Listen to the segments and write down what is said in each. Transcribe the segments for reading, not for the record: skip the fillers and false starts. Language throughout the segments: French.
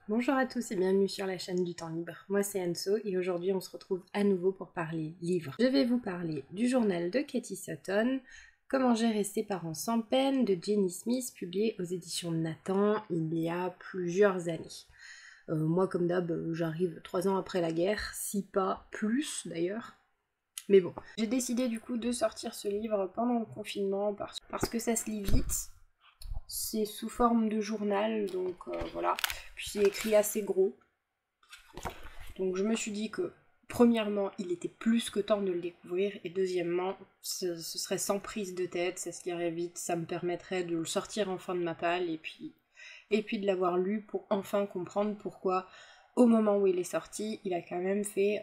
Bonjour à tous et bienvenue sur la chaîne du temps libre. Moi c'est Anso et aujourd'hui on se retrouve à nouveau pour parler livres. Je vais vous parler du journal de Cathy Sutton, Comment gérer ses parents sans peine de Jenny Smith, publié aux éditions Nathan il y a plusieurs années. Moi comme d'hab j'arrive 3 ans après la guerre, si pas plus d'ailleurs. Mais bon, j'ai décidé du coup de sortir ce livre pendant le confinement parce que ça se lit vite. C'est sous forme de journal, donc voilà. Puis c'est écrit assez gros. Donc je me suis dit que, premièrement, il était plus que temps de le découvrir, et deuxièmement, ce serait sans prise de tête, ça se lirait vite, ça me permettrait de le sortir enfin de ma palle, et puis de l'avoir lu pour enfin comprendre pourquoi, au moment où il est sorti, il a quand même fait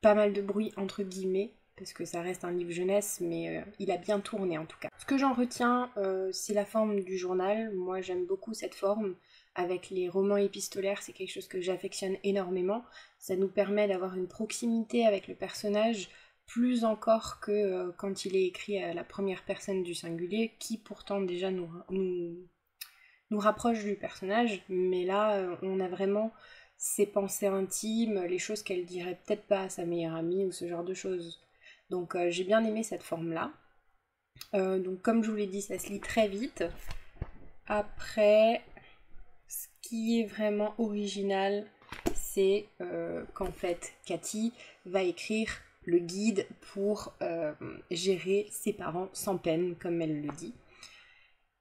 pas mal de bruit entre guillemets, parce que ça reste un livre jeunesse, mais il a bien tourné en tout cas. Ce que j'en retiens, c'est la forme du journal. Moi j'aime beaucoup cette forme. Avec les romans épistolaires, c'est quelque chose que j'affectionne énormément. Ça nous permet d'avoir une proximité avec le personnage, plus encore que quand il est écrit à la première personne du singulier, qui pourtant déjà nous rapproche du personnage, mais là on a vraiment ses pensées intimes, les choses qu'elle dirait peut-être pas à sa meilleure amie ou ce genre de choses. Donc j'ai bien aimé cette forme-là. Donc comme je vous l'ai dit, ça se lit très vite. Après, ce qui est vraiment original, c'est qu'en fait, Cathy va écrire le guide pour gérer ses parents sans peine, comme elle le dit.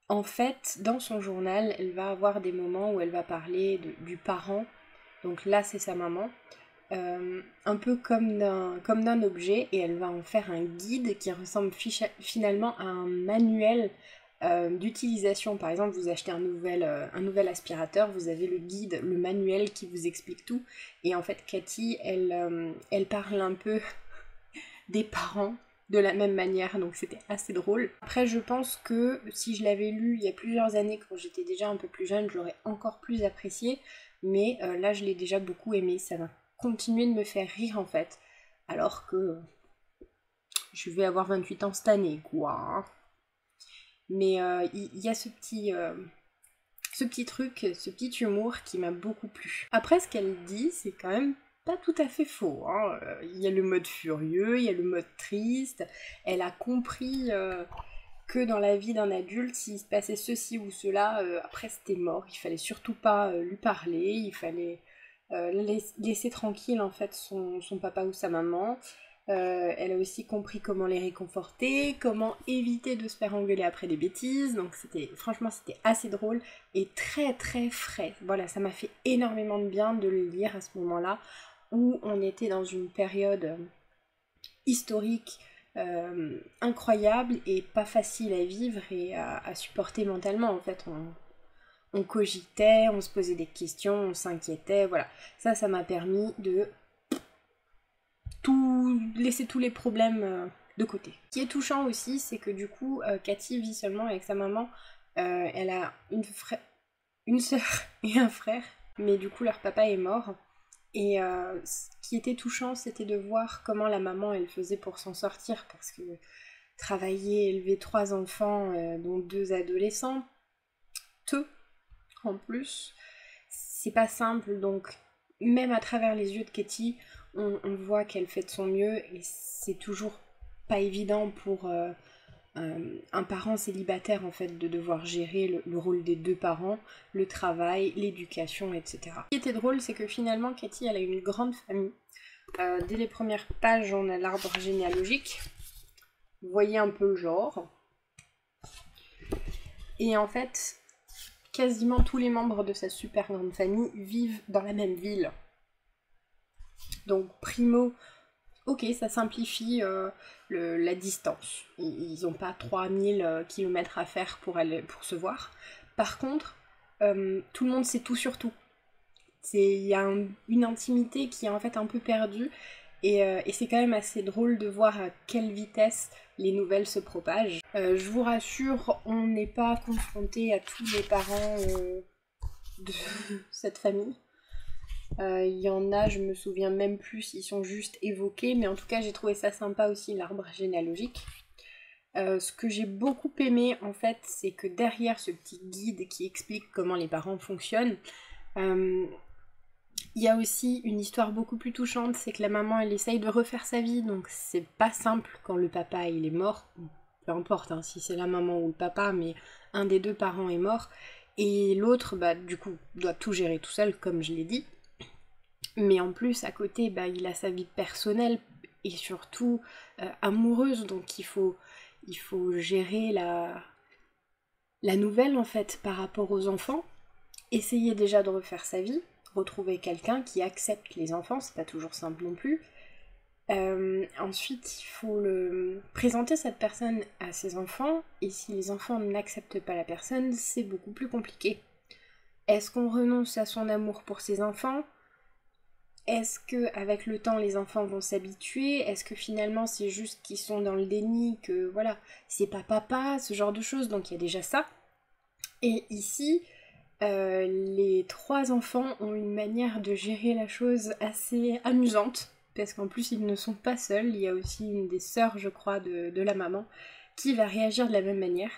En fait, dans son journal, elle va avoir des moments où elle va parler du parent, donc là c'est sa maman, un peu comme d'un objet, et elle va en faire un guide qui ressemble finalement à un manuel d'utilisation. Par exemple, vous achetez un nouvel aspirateur, vous avez le guide, le manuel qui vous explique tout, et en fait Cathy, elle parle un peu des parents de la même manière, donc c'était assez drôle. Après, je pense que si je l'avais lu il y a plusieurs années, quand j'étais déjà un peu plus jeune, je l'aurais encore plus apprécié, mais là je l'ai déjà beaucoup aimé, ça va continuer de me faire rire en fait, alors que je vais avoir 28 ans cette année, quoi. Mais il y a ce petit truc, ce petit humour qui m'a beaucoup plu. Après, ce qu'elle dit, c'est quand même pas tout à fait faux, hein. Il y a le mode furieux, il y a le mode triste. Elle a compris que dans la vie d'un adulte, s'il se passait ceci ou cela, après c'était mort. Il fallait surtout pas lui parler, il fallait laisser tranquille en fait son papa ou sa maman. Elle a aussi compris comment les réconforter, comment éviter de se faire engueuler après des bêtises. Donc franchement c'était assez drôle et très très frais. Voilà, ça m'a fait énormément de bien de le lire à ce moment-là où on était dans une période historique incroyable et pas facile à vivre et à supporter mentalement. En fait, on cogitait, on se posait des questions, on s'inquiétait, voilà. Ça m'a permis de laisser tous les problèmes de côté. Ce qui est touchant aussi, c'est que du coup, Cathy vit seulement avec sa maman. Elle a une sœur et un frère, mais du coup leur papa est mort. Et ce qui était touchant, c'était de voir comment la maman elle faisait pour s'en sortir, parce que travailler, élever 3 enfants, dont 2 adolescents, peu en plus, c'est pas simple. Donc même à travers les yeux de Katie, on voit qu'elle fait de son mieux, et c'est toujours pas évident pour un parent célibataire en fait de devoir gérer le rôle des deux parents, le travail, l'éducation, etc. Ce qui était drôle, c'est que finalement Katie elle a une grande famille. Dès les premières pages, on a l'arbre généalogique. Vous voyez un peu le genre. Et en fait, quasiment tous les membres de sa super grande famille vivent dans la même ville. Donc primo, ok, ça simplifie la distance. Ils n'ont pas 3000 km à faire pour se voir. Par contre, tout le monde sait tout sur tout. Il y a une intimité qui est en fait un peu perdue. Et c'est quand même assez drôle de voir à quelle vitesse les nouvelles se propagent. Je vous rassure, on n'est pas confronté à tous les parents de cette famille. Il y en a, je me souviens même plus, ils sont juste évoqués, mais en tout cas j'ai trouvé ça sympa aussi, l'arbre généalogique. Ce que j'ai beaucoup aimé en fait, c'est que derrière ce petit guide qui explique comment les parents fonctionnent, Il y a aussi une histoire beaucoup plus touchante, c'est que la maman elle essaye de refaire sa vie, donc c'est pas simple quand le papa il est mort, peu importe hein, si c'est la maman ou le papa, mais un des deux parents est mort, et l'autre bah du coup doit tout gérer tout seul comme je l'ai dit, mais en plus à côté bah il a sa vie personnelle et surtout amoureuse, donc il faut gérer la nouvelle en fait par rapport aux enfants, essayer déjà de refaire sa vie, retrouver quelqu'un qui accepte les enfants, c'est pas toujours simple non plus. Ensuite, il faut présenter cette personne à ses enfants, et si les enfants n'acceptent pas la personne, c'est beaucoup plus compliqué. Est-ce qu'on renonce à son amour pour ses enfants? Est-ce que avec le temps les enfants vont s'habituer? Est-ce que finalement c'est juste qu'ils sont dans le déni, que voilà, c'est pas papa, ce genre de choses, donc il y a déjà ça. Et ici, les 3 enfants ont une manière de gérer la chose assez amusante, parce qu'en plus ils ne sont pas seuls, il y a aussi une des sœurs, je crois, de la maman, qui va réagir de la même manière.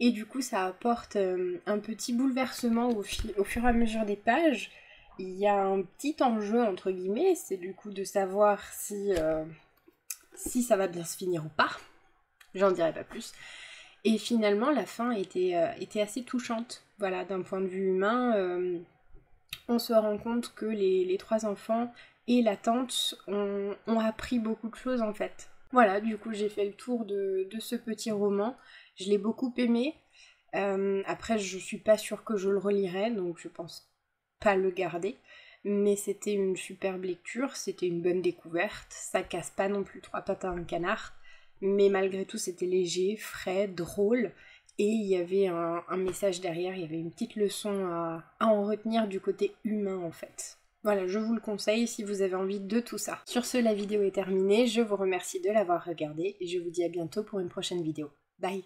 Et du coup ça apporte un petit bouleversement au fur et à mesure des pages. Il y a un petit enjeu entre guillemets, c'est du coup de savoir si ça va bien se finir ou pas. J'en dirai pas plus. Et finalement, la fin était assez touchante. Voilà, d'un point de vue humain, on se rend compte que les 3 enfants et la tante ont appris beaucoup de choses en fait. Voilà, du coup j'ai fait le tour de ce petit roman. Je l'ai beaucoup aimé. Après, je suis pas sûre que je le relirai, donc je pense pas le garder. Mais c'était une superbe lecture, c'était une bonne découverte. Ça casse pas non plus 3 pattes à un canard. Mais malgré tout, c'était léger, frais, drôle. Et il y avait un message derrière, il y avait une petite leçon à en retenir du côté humain en fait. Voilà, je vous le conseille si vous avez envie de tout ça. Sur ce, la vidéo est terminée, je vous remercie de l'avoir regardée et je vous dis à bientôt pour une prochaine vidéo. Bye!